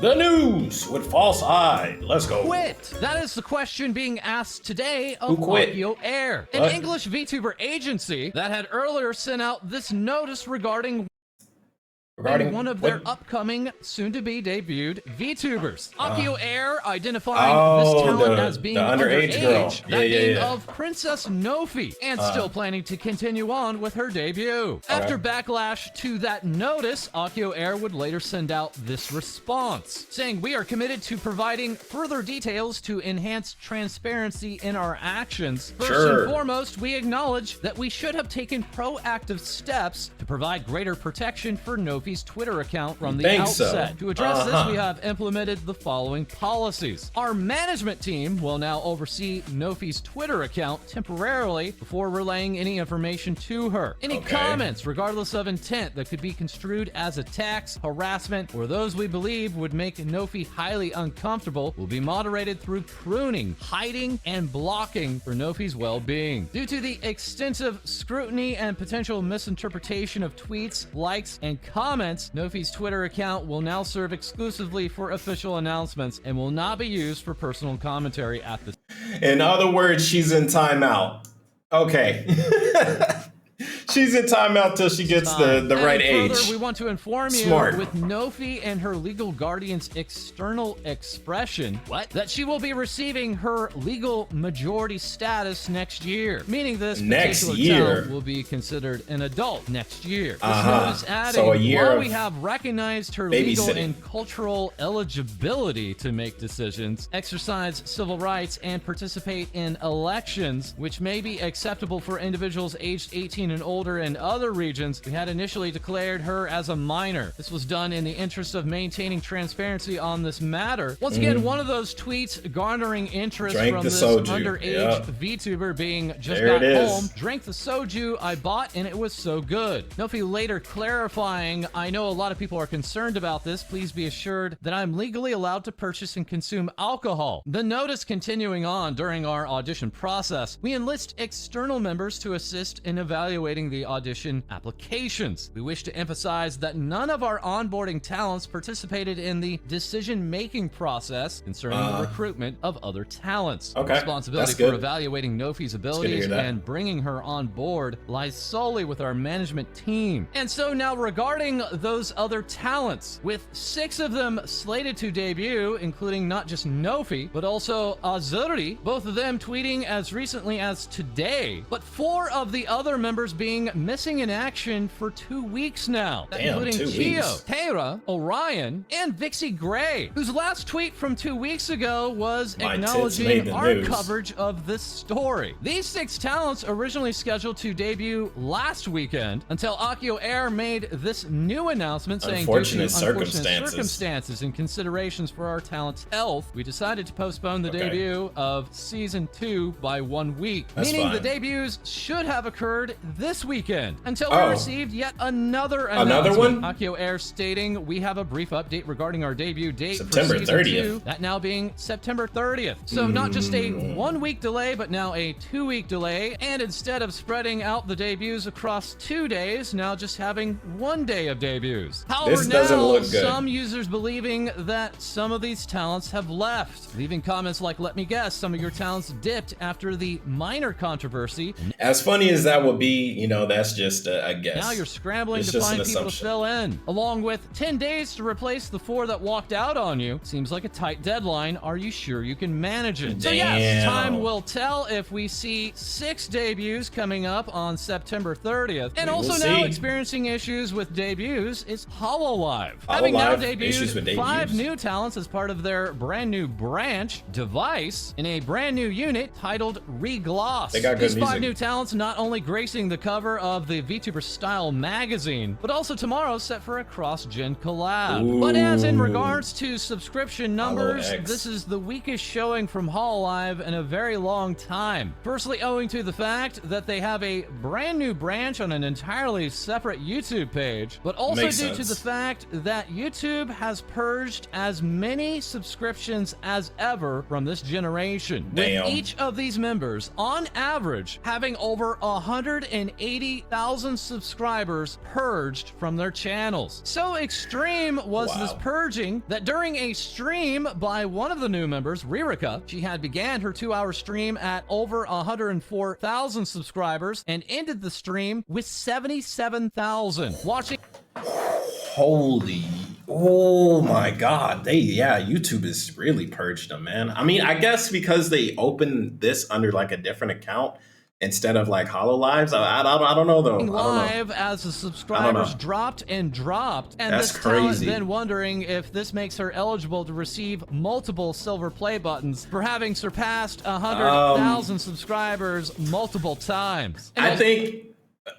The news with false eye. Let's go. Quit! That is the question being asked today of Who quit? AkioAir, an What? English VTuber agency that had earlier sent out this notice regarding one of their upcoming, soon-to-be debuted VTubers. AkioAir identifying this talent as being the underage girl. that being of Princess Nofi, and still planning to continue on with her debut. After backlash to that notice, AkioAir would later send out this response, saying, "We are committed to providing further details to enhance transparency in our actions. First and foremost, we acknowledge that we should have taken proactive steps to provide greater protection for Nofi's Twitter account from the outset. To address this, we have implemented the following policies. Our management team will now oversee Nofi's Twitter account temporarily before relaying any information to her. Any comments, regardless of intent, that could be construed as attacks, harassment, or those we believe would make Nofi highly uncomfortable will be moderated through pruning, hiding, and blocking for Nofi's well-being. Due to the extensive scrutiny and potential misinterpretation of tweets, likes, and comments, Nofi's Twitter account will now serve exclusively for official announcements and will not be used for personal commentary at this." In other words, she's in timeout. Okay. She's in timeout till she gets the right age. We want to inform you, with Nofi and her legal guardian's external expression, that she will be receiving her legal majority status next year, meaning this particular talent will be considered an adult next year. This notice adding, so a year while we have recognized her legal and cultural eligibility to make decisions, exercise civil rights, and participate in elections, which may be acceptable for individuals aged 18 and older in other regions, we had initially declared her as a minor. This was done in the interest of maintaining transparency on this matter. Once again, one of those tweets garnering interest from this underage VTuber being "just got home, drank the soju I bought and it was so good." Nofi later clarifying, "I know a lot of people are concerned about this. Please be assured that I'm legally allowed to purchase and consume alcohol." The notice continuing on, during our audition process, we enlist external members to assist in evaluating the audition applications. We wish to emphasize that none of our onboarding talents participated in the decision-making process concerning the recruitment of other talents. Responsibility for evaluating Nofi's abilities and bringing her on board lies solely with our management team. And so now, regarding those other talents, with 6 of them slated to debut, including not just Nofi, but also Azuri, both of them tweeting as recently as today, but 4 of the other members being missing in action for 2 weeks now, including Chio, Taira, Orion, and Vixie Gray, whose last tweet from 2 weeks ago was acknowledging our coverage of this story. These 6 talents originally scheduled to debut last weekend until AkioAir made this new announcement saying, due to unfortunate circumstances and considerations for our talent's health, we decided to postpone the debut of Season 2 by 1 week, meaning the debuts should have occurred this weekend, until we received yet another announcement. AkioAir stating, "We have a brief update regarding our debut date September for Season 30th. 2, that now being September 30th. So not just a 1-week delay, but now a 2-week delay, and instead of spreading out the debuts across 2 days, now just having 1 day of debuts." However, now some users believing that some of these talents have left, leaving comments like, "Let me guess, some of your talents dipped after the minor controversy." As funny as that would be, you know, that's just a guess. Now you're scrambling to find people to fill in, along with 10 days to replace the 4 that walked out on you. Seems like a tight deadline. Are you sure you can manage it? So yes, time will tell if we see 6 debuts coming up on September 30th. And also now experiencing issues with debuts is Hololive. Having now debuted 5 new talents as part of their brand new branch, Device, in a brand new unit titled Regloss. These 5 new talents not only gracing the cover of the VTuber Style magazine, but also tomorrow set for a cross-gen collab. But as in regards to subscription numbers, this is the weakest showing from Hololive in a very long time. Firstly, owing to the fact that they have a brand new branch on an entirely separate YouTube page, but also due to the fact that YouTube has purged as many subscriptions as ever from this generation, with each of these members on average having over 180 80,000 subscribers purged from their channels. So extreme was this purging that during a stream by one of the new members, Ririka, she had began her 2-hour stream at over 104,000 subscribers and ended the stream with 77,000 watching. Holy, oh my God. YouTube is really purged them, man. I mean, I guess because they opened this under like a different account instead of like Hololives. I don't know though. Live as the subscribers dropped and dropped, and that's this crazy. Then wondering if this makes her eligible to receive multiple silver play buttons for having surpassed 100,000 subscribers multiple times. And I think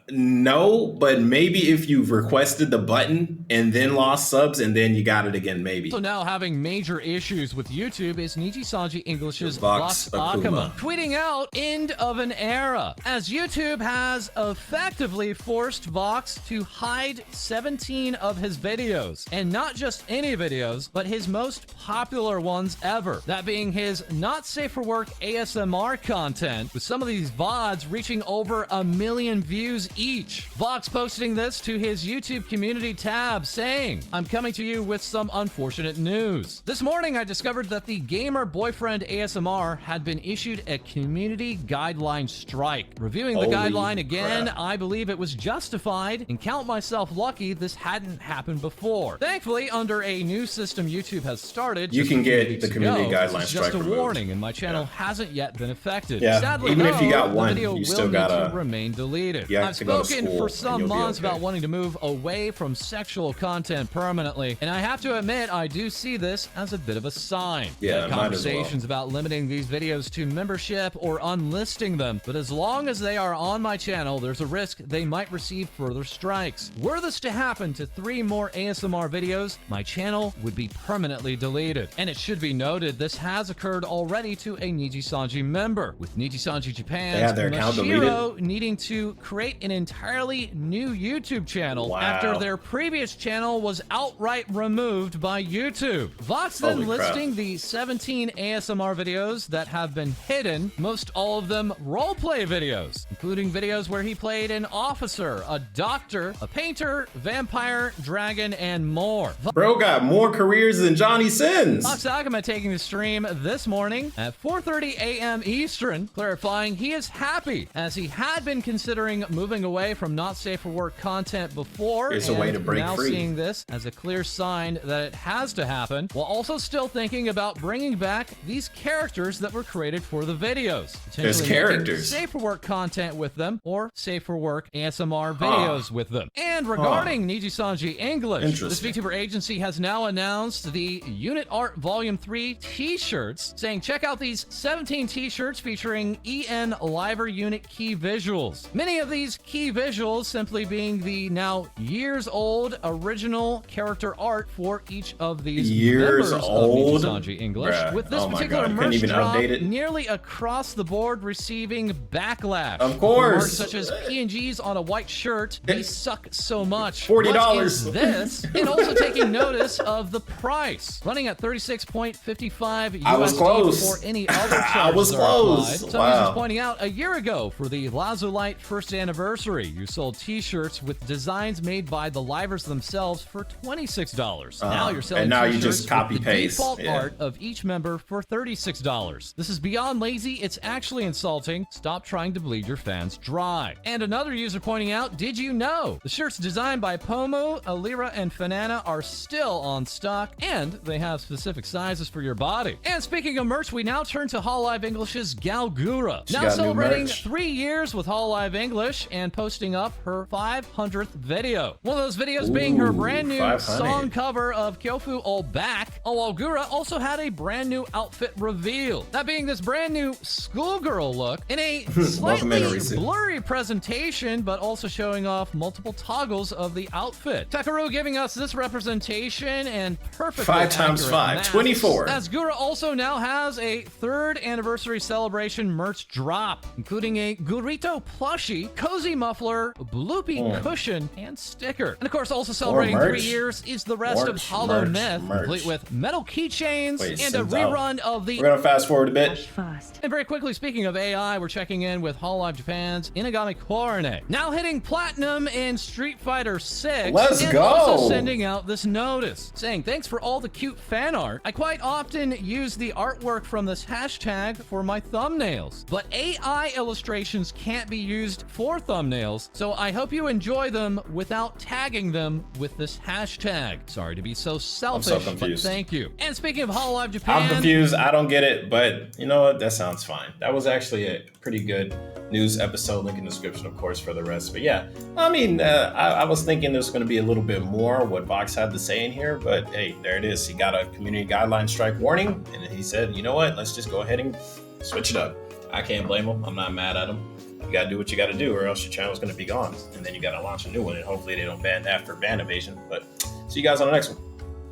no, but maybe if you've requested the button and then lost subs and then you got it again, maybe. So now having major issues with YouTube is Nijisanji English's Vox Vox Akuma, Akuma, tweeting out end of an era, as YouTube has effectively forced Vox to hide 17 of his videos, and not just any videos, but his most popular ones ever, that being his not safe for work ASMR content, with some of these VODs reaching over 1 million views each. Vox posting this to his YouTube community tab saying, "I'm coming to you with some unfortunate news. This morning I discovered that the Gamer Boyfriend ASMR had been issued a community guideline strike. Reviewing the guideline again, I believe it was justified and count myself lucky this hadn't happened before. Thankfully, under a new system YouTube has started, you can get the community guideline strike just a removed. warning, and my channel hasn't yet been affected. Yeah, Sadly, even if you got the one, video you will still need gotta to remain deleted. I've to go to spoken school for and some you'll be months okay. about wanting to move away from sexual content permanently, and I have to admit I do see this as a bit of a sign. Yeah, Had might as well. conversations about limiting these videos to membership or unlisting them, but as long as they are on my channel, there's a risk they might receive further strikes. Were this to happen to 3 more ASMR videos, my channel would be permanently deleted. And it should be noted, this has occurred already to a Nijisanji member, with Nijisanji Japan's They had their account Mashiro needing to create an entirely new YouTube channel after their previous channel was outright removed by YouTube. Vox then listing the 17 ASMR videos that have been hidden, most all of them roleplay videos, including videos where he played an officer, a doctor, a painter, vampire, dragon, and more. Bro got more careers than Johnny Sins. Vox Akuma taking the stream this morning at 4:30 a.m. Eastern, clarifying he is happy as he had been considering moving away from not safe for work content before. It's a way to break now free. Seeing this as a clear sign that it has to happen, while also still thinking about bringing back these characters that were created for the videos. There's Potentially characters. making safe for work content with them, or safe for work ASMR videos with them. And regarding Nijisanji English, this VTuber agency has now announced the Unit Art Volume 3 t-shirts, saying check out these 17 t-shirts featuring EN Liver Unit key visuals. Many of these key visuals simply being the now years-old original character art for each of these members of Nijisanji English. Bruh. With this Oh my particular God, you couldn't merch even drop update it? nearly across the board receiving backlash. Of course. Remarks such as PNGs on a white shirt, they suck so much. $40. What is this? And also taking notice of the price, running at 36.55 I was USD close. before any other charges I was are close. applied. Some users pointing out a year ago for the Lazulite first anniversary, you sold t-shirts with designs made by the livers themselves for $26. Now you're selling and now you t-shirts just copy with the paste. default art of each member for $36. This is beyond lazy, it's actually insulting. Stop trying to bleed your fans dry. And another user pointing out, did you know? The shirts designed by Pomo, Alira, and Fanana are still on stock, and they have specific sizes for your body. And speaking of merch, we now turn to Hololive English's Galgura. Now got new celebrating merch. 3 years with Hololive English and posting up her 500th video. One of those videos being her brand new 500. song cover of Kyofu All Back. Galgura also had a brand new outfit reveal. That being this brand new schoolgirl look in a slightly blurry presentation, but also showing off multiple toggles of the outfit. Takaru giving us this representation and perfectly 5 times accurate 5, masks. 24. As Gura also now has a 3rd anniversary celebration merch drop, including a Gurito plushie cozy muffler, bloopy cushion, and sticker. And of course, also celebrating 3 years is the rest of Hollow Myth, complete with metal keychains and a rerun of the... We're gonna fast forward a bit. And very quickly, speaking of AI, we're checking in with Hololive Japan's Inagami Korone. Now hitting platinum in Street Fighter 6. Let's go! Also sending out this notice, saying, thanks for all the cute fan art. I quite often use the artwork from this hashtag for my thumbnails, but AI illustrations can't be used for thumbnails, so I hope you enjoy them without tagging them with this hashtag. Sorry to be so selfish, I'm so confused. but thank you. And speaking of Hololive Japan... I'm confused. I don't get it, but you know what? That sounds fine. That was actually a pretty good news episode. Link in the description, of course, for the rest. But yeah, I mean, I was thinking there's going to be a little bit more what Vox had to say in here, but hey, there it is. He got a community guideline strike warning, and he said, you know what? Let's just go ahead and switch it up. I can't blame him. I'm not mad at him. You got to do what you got to do, or else your channel's going to be gone, and then you got to launch a new one, and hopefully they don't ban that for ban evasion. But see you guys on the next one.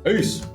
Peace.